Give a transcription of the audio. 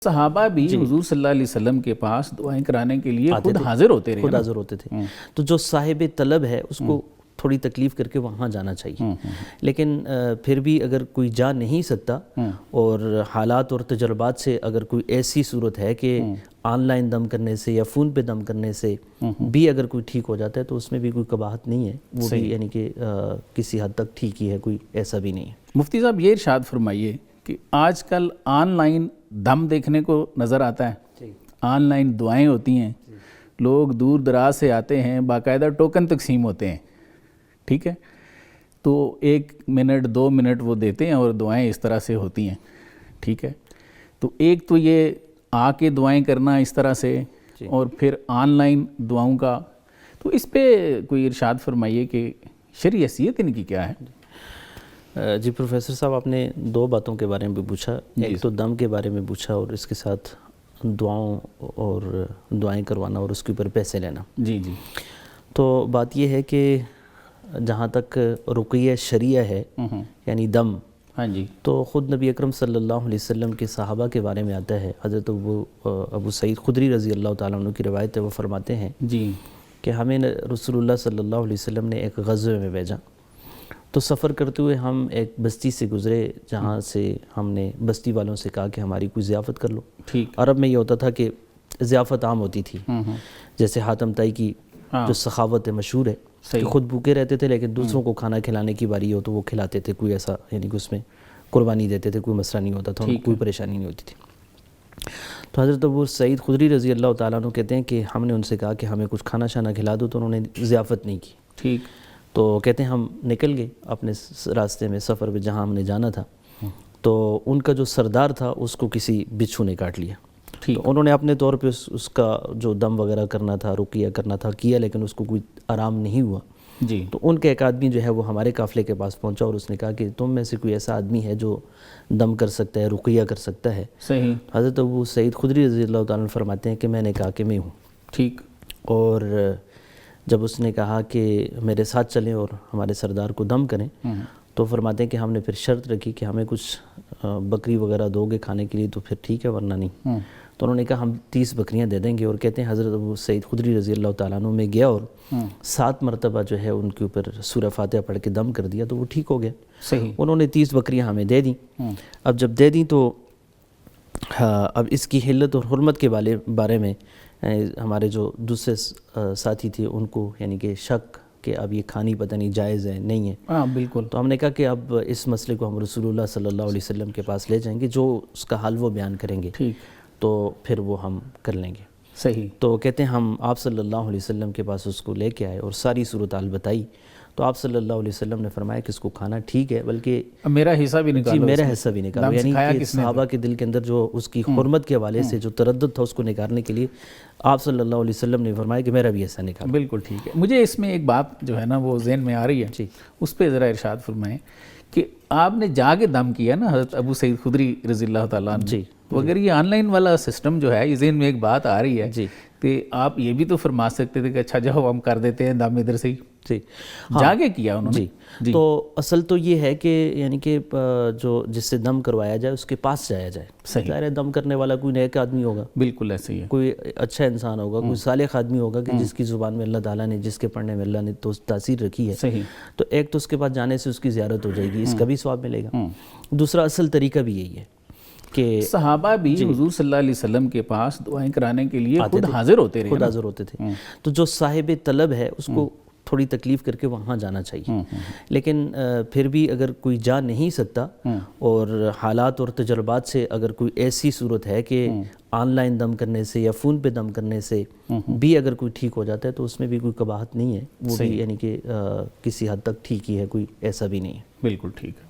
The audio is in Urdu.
صحابہ بھی حضور صلی اللہ علیہ وسلم کے پاس دعائیں کرانے کے لیے خود حاضر ہوتے رہے، خود حاضر ہوتے تھے۔ تو جو صاحب طلب ہے اس کو تھوڑی تکلیف کر کے وہاں جانا چاہیے، لیکن پھر بھی اگر کوئی جا نہیں سکتا اور حالات اور تجربات سے اگر کوئی ایسی صورت ہے کہ آن لائن دم کرنے سے یا فون پہ دم کرنے سے بھی اگر کوئی ٹھیک ہو جاتا ہے تو اس میں بھی کوئی قباحت نہیں ہے، وہ بھی یعنی کہ کسی حد تک ٹھیک ہی ہے، کوئی ایسا بھی نہیں ہے۔ مفتی صاحب یہ ارشاد فرمائیے کہ آج کل آن لائن دم دیکھنے کو نظر آتا ہے، آن لائن دعائیں ہوتی ہیں، لوگ دور دراز سے آتے ہیں، باقاعدہ ٹوکن تقسیم ہوتے ہیں، ٹھیک ہے، تو 1 منٹ 2 منٹ وہ دیتے ہیں اور دعائیں اس طرح سے ہوتی ہیں، ٹھیک ہے۔ تو ایک تو یہ آ کے دعائیں کرنا اس طرح سے، اور پھر آن لائن دعاؤں کا، تو اس پہ کوئی ارشاد فرمائیے کہ شرعی حیثیت ان کی کیا ہے؟ جی پروفیسر صاحب، آپ نے 2 باتوں کے بارے میں بھی پوچھا، ایک تو دم کے بارے میں پوچھا اور اس کے ساتھ دعاؤں اور دعائیں کروانا اور اس کے اوپر پیسے لینا۔ جی جی، تو بات یہ ہے کہ جہاں تک رقیہ شرعیہ ہے یعنی دم، ہاں جی، تو خود نبی اکرم صلی اللہ علیہ وسلم کے صحابہ کے بارے میں آتا ہے، حضرت ابو سعید خدری رضی اللہ تعالیٰ عنہ کی روایت ہے، وہ فرماتے ہیں جی کہ ہمیں رسول اللہ صلی اللہ علیہ وسلم نے ایک غزوے میں بھیجا، تو سفر کرتے ہوئے ہم ایک بستی سے گزرے جہاں سے ہم نے بستی والوں سے کہا کہ ہماری کوئی ضیافت کر لو۔ ٹھیک، عرب میں یہ ہوتا تھا کہ ضیافت عام ہوتی تھی، جیسے حاتم طائی کی جو سخاوت ہے مشہور ہے کہ خود بھوکے رہتے تھے لیکن دوسروں کو کھانا کھلانے کی باری ہو تو وہ کھلاتے تھے، کوئی ایسا یعنی کہ اس میں قربانی دیتے تھے، کوئی مسئلہ نہیں ہوتا تھا، کوئی پریشانی نہیں ہوتی تھی۔ تو حضرت ابو سعید خدری رضی اللہ تعالیٰ عنہ کہتے ہیں کہ ہم نے ان سے کہا کہ ہمیں کچھ کھانا شانا کھلا دو، تو انہوں نے ضیافت نہیں کی۔ ٹھیک، تو کہتے ہیں ہم نکل گئے اپنے راستے میں سفر پہ جہاں ہم نے جانا تھا، تو ان کا جو سردار تھا اس کو کسی بچھو نے کاٹ لیا۔ تو انہوں نے اپنے طور پہ اس کا جو دم وغیرہ کرنا تھا، رقیہ کرنا تھا کیا، لیکن اس کو کوئی آرام نہیں ہوا۔ جی، تو ان کے ایک آدمی جو ہے وہ ہمارے قافلے کے پاس پہنچا اور اس نے کہا کہ تم میں سے کوئی ایسا آدمی ہے جو دم کر سکتا ہے، رقیہ کر سکتا ہے؟ صحیح، حضرت ابو سعید خدری رضی اللہ تعالیٰ عنہ فرماتے ہیں کہ میں نے کہا کہ میں ہوں۔ ٹھیک، اور جب اس نے کہا کہ میرے ساتھ چلیں اور ہمارے سردار کو دم کریں، تو فرماتے ہیں کہ ہم نے پھر شرط رکھی کہ ہمیں کچھ بکری وغیرہ دو گے کھانے کے لیے تو پھر ٹھیک ہے ورنہ نہیں۔ تو انہوں نے کہا ہم 30 بکریاں دے دیں گے، اور کہتے ہیں حضرت ابو سعید خدری رضی اللہ تعالیٰ عنہ میں گیا اور 7 مرتبہ جو ہے ان کے اوپر سورہ فاتحہ پڑھ کے دم کر دیا تو وہ ٹھیک ہو گیا۔ صحیح، انہوں نے 30 بکریاں ہمیں دے دیں۔ اب جب دے دیں تو اب اس کی حلت اور حرمت کے بارے میں ہمارے جو دوسرے ساتھی تھے ان کو یعنی کہ شک کہ اب یہ کھانی پتہ نہیں جائز ہے نہیں ہے۔ ہاں بالکل، تو ہم نے کہا کہ اب اس مسئلے کو ہم رسول اللہ صلی اللہ علیہ وسلم کے پاس لے جائیں گے، جو اس کا حل وہ بیان کریں گے، ٹھیک، تو پھر وہ ہم کر لیں گے۔ صحیح، تو کہتے ہیں ہم آپ صلی اللہ علیہ وسلم کے پاس اس کو لے کے آئے اور ساری صورتحال بتائی، تو آپ صلی اللہ علیہ وسلم نے فرمایا کہ اس کو کھانا ٹھیک ہے، بلکہ میرا حصہ بھی نکالو، جی میرا حصہ بھی نکالو، یعنی کہ صحابہ کے دل کے اندر جو اس کی حرمت کے حوالے سے جو تردد تھا اس کو نکالنے کے لیے آپ صلی اللہ علیہ وسلم نے فرمایا کہ میرا بھی حصہ نکالو۔ بالکل ٹھیک ہے۔ مجھے اس میں ایک بات جو ہے نا وہ ذہن میں آ رہی ہے، جی، اس پہ ذرا ارشاد فرمائیں کہ آپ نے جا کے دم کیا نا حضرت ابو سعید خدری رضی اللہ تعالیٰ عنہ، جی، تو اگر یہ آن لائن والا سسٹم جو ہے، یہ ذہن میں ایک بات آ رہی ہے جی، کہ آپ یہ بھی تو فرما سکتے تھے کہ اچھا جاؤ ہم کر دیتے ہیں دم ادھر سے ہی، جی، جا کے کیا انہوں نے۔ جی، تو اصل تو یہ ہے کہ یعنی کہ جو جس سے دم کروایا جائے اس کے پاس جایا جائے۔ ظاہر ہے دم کرنے والا کوئی نیک آدمی ہوگا، بالکل ایسے ہی ہے، کوئی اچھا انسان ہوگا، کوئی صالح آدمی ہوگا کہ جس کی زبان میں اللہ تعالیٰ نے، جس کے پڑھنے میں اللہ نے تو تاثیر رکھی ہے۔ صحیح، تو ایک تو اس کے پاس جانے سے اس کی زیارت ہو جائے گی، اس کا بھی ثواب ملے گا۔ دوسرا اصل طریقہ بھی یہی ہے کہ صحابہ بھی حضور صلی اللہ علیہ وسلم کے پاس دعائیں کرانے کے لیے خود حاضر ہوتے رہے، خود حاضر ہوتے تھے۔ تو جو صاحب طلب ہے اس کو تھوڑی تکلیف کر کے وہاں جانا چاہیے، لیکن پھر بھی اگر کوئی جا نہیں سکتا اور حالات اور تجربات سے اگر کوئی ایسی صورت ہے کہ آن لائن دم کرنے سے یا فون پہ دم کرنے سے بھی اگر کوئی ٹھیک ہو جاتا ہے تو اس میں بھی کوئی قباحت نہیں ہے، وہ بھی یعنی کہ کسی حد تک ٹھیک ہی ہے، کوئی ایسا بھی نہیں ہے۔ بالکل ٹھیک ہے۔